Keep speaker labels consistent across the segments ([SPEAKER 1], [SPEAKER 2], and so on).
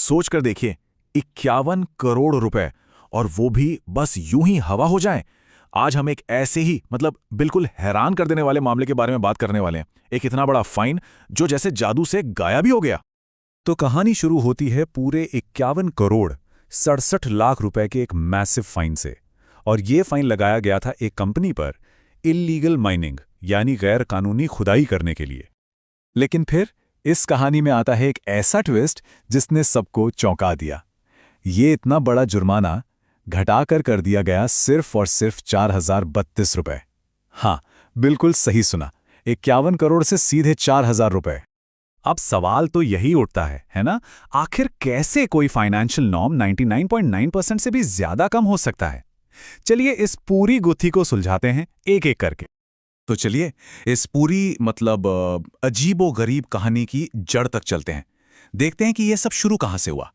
[SPEAKER 1] सोच कर देखिए, 51 करोड़ रुपए, और वो भी बस यूं ही हवा हो जाए। आज हम एक ऐसे ही बिल्कुल हैरान कर देने वाले मामले के बारे में बात करने वाले हैं। एक इतना बड़ा फाइन जो जैसे जादू से गायब ही हो गया।
[SPEAKER 2] तो कहानी शुरू होती है पूरे 51 करोड़ 67 लाख रुपए के एक मैसिव फाइन से। और ये फाइन लगाया गया था एक कंपनी पर इल्लीगल माइनिंग यानी गैर कानूनी खुदाई करने के लिए। लेकिन फिर इस कहानी में आता है एक ऐसा ट्विस्ट जिसने सबको चौंका दिया। ये इतना बड़ा जुर्माना घटाकर कर दिया गया सिर्फ और सिर्फ 4032 रुपए। हाँ, बिल्कुल सही सुना, 51 करोड़ से सीधे 4000 रुपए। अब सवाल तो यही उठता है ना? आखिर कैसे कोई फाइनेंशियल नॉर्म 99.9% से भी ज्यादा कम हो सकता है? चलिए इस पूरी गुत्थी को सुलझाते हैं एक एक करके। तो चलिए इस पूरी अजीबो-गरीब कहानी की जड़ तक चलते हैं। देखते हैं कि यह सब शुरू कहां से हुआ।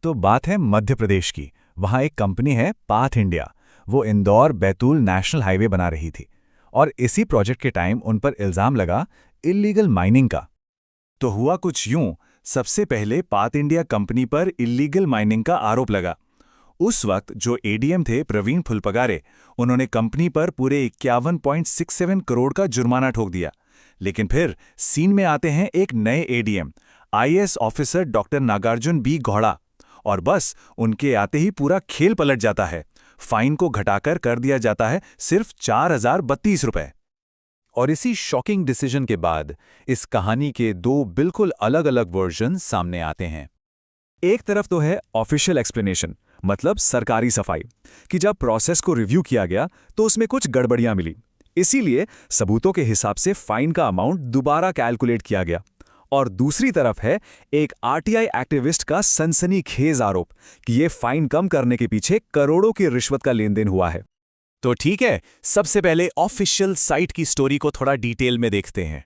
[SPEAKER 2] तो बात है मध्य प्रदेश की। वहां एक कंपनी है पाथ इंडिया। वो इंदौर बैतूल नेशनल हाईवे बना रही थी और इसी प्रोजेक्ट के टाइम उन पर इल्जाम लगा इल्लीगल माइनिंग का। तो हुआ कुछ यूं, सबसे पहले पाथ इंडिया कंपनी पर इल्लीगल माइनिंग का आरोप लगा। उस वक्त जो एडीएम थे प्रवीण फुलपगारे, उन्होंने कंपनी पर पूरे 51.67 करोड़ का जुर्माना ठोक दिया। लेकिन फिर सीन में आते हैं एक नए ADM, IAS officer doctor Nagarjun B Gowda, और बस उनके आते ही पूरा खेल पलट जाता है। फाइन को घटाकर कर दिया जाता है सिर्फ 4032 रुपए। और इसी शॉकिंग डिसीजन के बाद इस कहानी के दो बिल्कुल अलग अलग वर्जन सामने आते हैं। एक तरफ तो है ऑफिशियल एक्सप्लेनेशन, मतलब सरकारी सफाई, कि जब प्रोसेस को रिव्यू किया गया तो उसमें कुछ गड़बड़ियां मिली, इसीलिए सबूतों के हिसाब से फाइन का अमाउंट दोबारा कैलकुलेट किया गया। और दूसरी तरफ है एक आरटीआई एक्टिविस्ट का सनसनीखेज आरोप कि ये फाइन कम करने के पीछे करोड़ों की रिश्वत का लेन देन हुआ है। तो ठीक है, सबसे पहले ऑफिशियल साइट की स्टोरी को थोड़ा डिटेल में देखते हैं।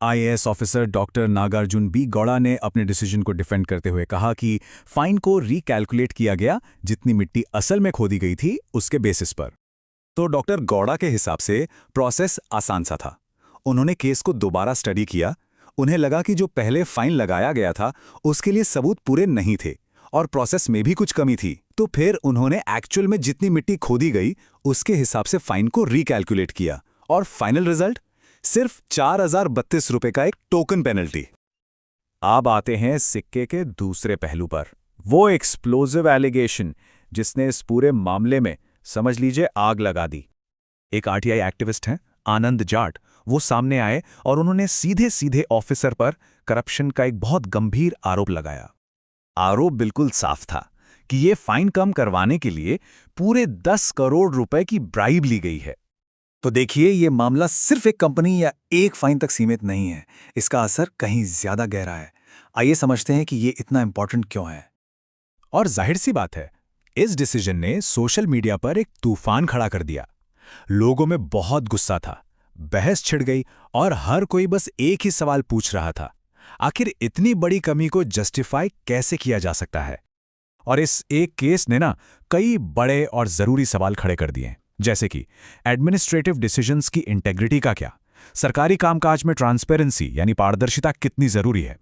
[SPEAKER 2] IAS officer doctor Nagarjun B Gowda ने अपने डिसीजन को डिफेंड करते हुए कहा कि फाइन को रिकैलकुलेट किया गया जितनी मिट्टी असल में खोदी गई थी उसके बेसिस पर। तो डॉक्टर गौड़ा के हिसाब से प्रोसेस आसान सा था। उन्होंने केस को दोबारा स्टडी किया। उन्हें लगा कि जो पहले फाइन लगाया गया था उसके लिए सबूत पूरे नहीं थे और प्रोसेस में भी कुछ कमी थी। तो फिर उन्होंने एक्चुअल में जितनी मिट्टी खोदी गई उसके हिसाब से फाइन को रिकैलकुलेट किया और फाइनल रिजल्ट सिर्फ 4032 रुपए का एक टोकन पेनल्टी। अब आते हैं सिक्के के दूसरे पहलू पर, वो एक्सप्लोजिव एलिगेशन जिसने इस पूरे मामले में समझ लीजिए आग लगा दी। एक आरटीआई एक्टिविस्ट हैं आनंद जाट, वो सामने आए और उन्होंने सीधे सीधे ऑफिसर पर करप्शन का एक बहुत गंभीर आरोप लगाया। आरोप बिल्कुल साफ था कि ये फाइन कम करवाने के लिए पूरे 10 करोड़ रुपए की ब्राइब ली गई है। तो देखिए, ये मामला सिर्फ एक कंपनी या एक फाइन तक सीमित नहीं है, इसका असर कहीं ज्यादा गहरा है। आइए समझते हैं कि ये इतना इंपॉर्टेंट क्यों है। और जाहिर सी बात है, इस डिसीजन ने सोशल मीडिया पर एक तूफान खड़ा कर दिया। लोगों में बहुत गुस्सा था, बहस छिड़ गई और हर कोई बस एक ही सवाल पूछ रहा था, आखिर इतनी बड़ी कमी को जस्टिफाई कैसे किया जा सकता है। और इस एक केस ने कई बड़े और जरूरी सवाल खड़े कर दिए, जैसे कि एडमिनिस्ट्रेटिव डिसीजंस की इंटेग्रिटी का क्या, सरकारी कामकाज में ट्रांसपेरेंसी यानी पारदर्शिता कितनी जरूरी है,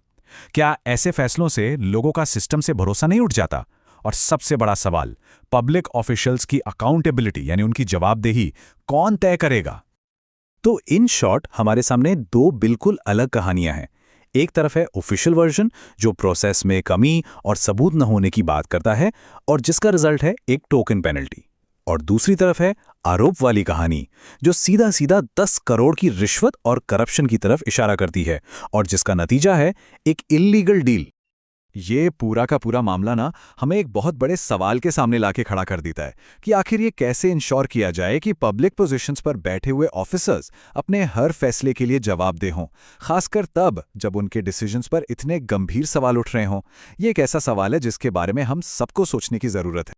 [SPEAKER 2] क्या ऐसे फैसलों से लोगों का सिस्टम से भरोसा नहीं उठ जाता, और सबसे बड़ा सवाल, पब्लिक ऑफिशियल्स की अकाउंटेबिलिटी यानी उनकी जवाबदेही कौन तय करेगा। तो इन शॉर्ट हमारे सामने दो बिल्कुल अलग कहानियां हैं। एक तरफ है ऑफिशियल वर्जन जो प्रोसेस में कमी और सबूत न होने की बात करता है और जिसका रिजल्ट है एक टोकन पेनल्टी, और दूसरी तरफ है आरोप वाली कहानी जो सीधा सीधा 10 करोड़ की रिश्वत और करप्शन की तरफ इशारा करती है और जिसका नतीजा है एक इल्लीगल डील। ये पूरा का पूरा मामला हमें एक बहुत बड़े सवाल के सामने लाके खड़ा कर देता है कि आखिर ये कैसे इंश्योर किया जाए कि पब्लिक पोजीशंस पर बैठे हुए ऑफिसर्स अपने हर फैसले के लिए जवाबदेह हों, खासकर तब जब उनके डिसीजंस पर इतने गंभीर सवाल उठ रहे हों। ये एक ऐसा सवाल है जिसके बारे में हम सबको सोचने की जरूरत है।